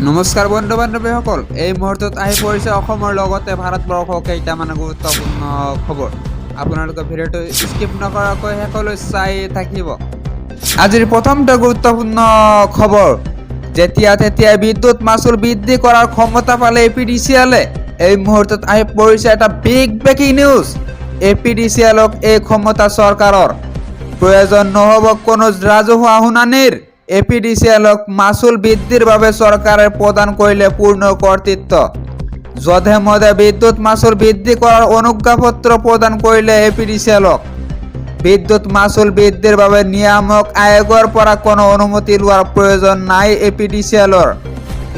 নমস্কাৰ বন্ধু বান্ধৱীসকল, এই মুহূৰ্তত আহি পৰিছে অসমৰ লগতে ভাৰতবৰ্ষৰ কেইটামান গুৰুত্বপূৰ্ণ খবৰ। আপোনালোকে ভিডিঅ'টো স্কিপ নকৰাকৈ শেষলৈ চাই থাকিব। আজিৰ প্ৰথমটো গুৰুত্বপূৰ্ণ খবৰ, যেতিয়া বিদ্যুৎ মাচুল বৃদ্ধি কৰাৰ ক্ষমতা পালে এপিডিচিএলে। এই মুহূৰ্তত আহি পৰিছে এটা বিগ ব্ৰেকিং নিউজ। এপিডিচিএলক এই ক্ষমতা চৰকাৰৰ, প্ৰয়োজন নহ'ব কোনো ৰাজহুৱা শুনানিৰ। এপিডিচিএলক মাচুল বৃদ্ধিৰ বাবে চৰকাৰে প্ৰদান কৰিলে পূৰ্ণ কৰ্তৃত্ব। যধে মধে বিদ্যুৎ মাচুল বৃদ্ধি কৰাৰ অনুজ্ঞাপত্ৰ প্ৰদান কৰিলে এপিডিচিএলক। বিদ্যুৎ মাচুল বৃদ্ধিৰ বাবে নিয়ামক আয়োগৰ পৰা কোনো অনুমতি লোৱাৰ প্ৰয়োজন নাই এপিডিচিএলৰ।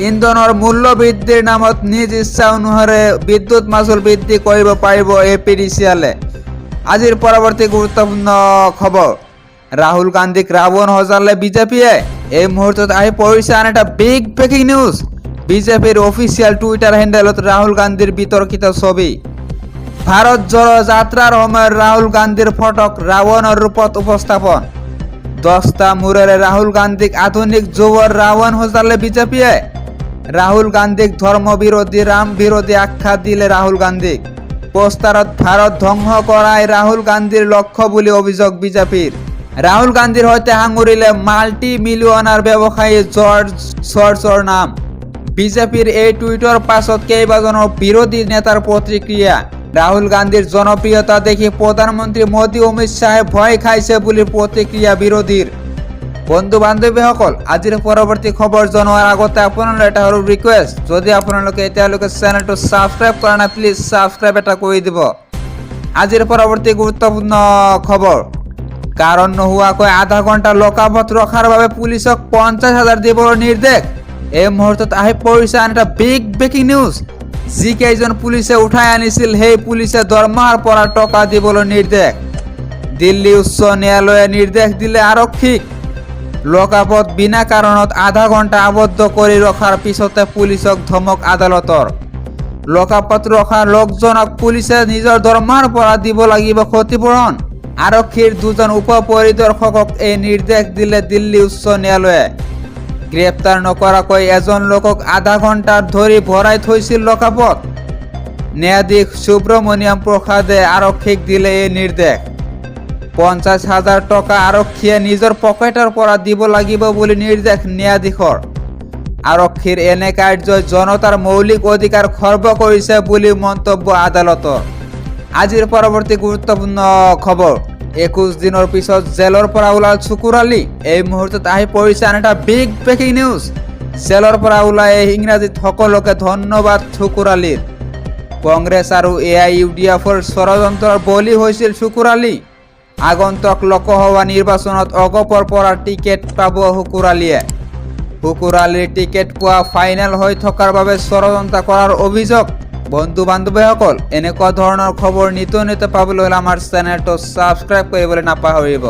ইন্ধনৰ মূল্য বৃদ্ধিৰ নামত নিজ ইচ্ছা অনুসাৰে বিদ্যুৎ মাচুল বৃদ্ধি কৰিব পাৰিব এপিডিচিএলে। আজিৰ পৰৱৰ্তী গুৰুত্বপূৰ্ণ খবৰ, ৰাহুল গান্ধীক ৰাৱণ সজালে বিজেপিয়ে। এই মুহূৰ্তত আহি পৰিছে আন এটা বিগ ব্ৰেকিং নিউজ। বিজেপিৰ অফিচিয়েল টুইটাৰ হেণ্ডেলত ৰাহুল গান্ধীৰ বিতৰ্কিত ছবি। ভাৰত জোড়ো যাত্ৰাৰ সময়ত ৰাহুল গান্ধীৰ ফটোক ৰাৱণৰ ৰূপত উপস্থাপন। 10টা মূৰেৰে ৰাহুল গান্ধীক আধুনিক যুৱৰ ৰাৱণ সজালে বিজেপিয়ে। ৰাহুল গান্ধীক ধৰ্ম বিৰোধী, ৰাম বিৰোধী আখ্যা দিলে ৰাহুল গান্ধীক। পোষ্টাৰত ভাৰত ধ্বংস কৰাই ৰাহুল গান্ধীৰ লক্ষ্য বুলি অভিযোগ বিজেপিৰ। ৰাহুল গান্ধীৰ সৈতে সাঙুৰিলে মাল্টি মিলিয়নাৰ ব্যৱসায়ী জৰ্জ ছৰ্জৰ নাম। বিজেপিৰ এই টুইটৰ পাছত কেইবাজনৰ বিৰোধী নেতাৰ প্ৰতিক্ৰিয়া। ৰাহুল গান্ধীৰ জনপ্ৰিয়তা দেখি প্ৰধানমন্ত্ৰী মোদী, অমিত শ্বাহে ভয় খাইছে বুলি প্ৰতিক্ৰিয়া বিৰোধীৰ। বন্ধু বান্ধৱীসকল, আজিৰ পৰৱৰ্তী খবৰ জনোৱাৰ আগতে আপোনালোকৰ এটা সৰু ৰিকুৱেষ্ট, যদি আপোনালোকে এতিয়ালৈকে চেনেলটো ছাবস্ক্ৰাইব কৰা নাই, প্লিজ ছাবস্ক্ৰাইব এটা কৰি দিব। আজিৰ পৰৱৰ্তী গুৰুত্বপূৰ্ণ খবৰ, কাৰণ নোহোৱাকৈ আধা ঘণ্টা লকআপত ৰখাৰ বাবে পুলিচক 50,000 দিবলৈ নিৰ্দেশ। এই মুহূৰ্তত আহি পৰিছে আন এটা বিগ ব্ৰেকিং নিউজ। যিকেইজন পুলিচে উঠাই আনিছিল, সেই পুলিচে দৰমহাৰ পৰা টকা দিবলৈ নিৰ্দেশ। দিল্লী উচ্চ ন্যায়ালয়ে নিৰ্দেশ দিলে আৰক্ষীক। লকআপত বিনা কাৰণত আধা ঘণ্টা আবদ্ধ কৰি ৰখাৰ পিছতে পুলিচক ধমক আদালতৰ। লকআপত ৰখা লোকজনক পুলিচে নিজৰ দৰমহাৰ পৰা দিব লাগিব ক্ষতিপূৰণ। আৰক্ষীৰ 2জন উপ পৰিদৰ্শকক এই নিৰ্দেশ দিলে দিল্লী উচ্চ ন্যায়ালয়ে। গ্ৰেপ্তাৰ নকৰাকৈ এজন লোকক আধা ঘণ্টা ধৰি ভৰাই থৈছিল লকআপত। ন্যায়াধীশ সুব্ৰমণিয়াম প্ৰসাদে আৰক্ষীক দিলে এই নিৰ্দেশ। 50,000 টকা আৰক্ষীয়ে নিজৰ পকেটৰ পৰা দিব লাগিব বুলি নিৰ্দেশ ন্যায়াধীশৰ। আৰক্ষীৰ এনে কাৰ্যই জনতাৰ মৌলিক অধিকাৰ খৰ্ব কৰিছে বুলি মন্তব্য আদালতৰ। আজিৰ পৰৱৰ্তী গুৰুত্বপূৰ্ণ খবৰ, 21 দিনৰ পিছত জেলৰ পৰা ওলাল শুকুৰ আলী। এই মুহূৰ্তত আহি পৰিছে আন এটা বিগ ব্ৰেকিং নিউজ। জেলৰ পৰা ওলাই ইংৰাজীত সকলোকে ধন্যবাদ শুকুৰ আলীৰ। কংগ্ৰেছ আৰু AIUDFৰ ষড়যন্ত্ৰৰ বলি হৈছিল শুকুৰ আলী। আগন্তুক লোকসভা নিৰ্বাচনত অগপৰ পৰা টিকেট পাব শুকুৰ আলীয়ে। শুকুৰ আলীৰ টিকেট পোৱা ফাইনেল হৈ থকাৰ বাবে ষড়যন্ত্ৰ কৰাৰ অভিযোগ। বন্ধু বান্ধৱীসকল, এনেকুৱা ধৰণৰ খবৰ নিতৌ পাবলৈ আমাৰ চেনেলটো ছাবস্ক্ৰাইব কৰিবলৈ নাপাহৰিব।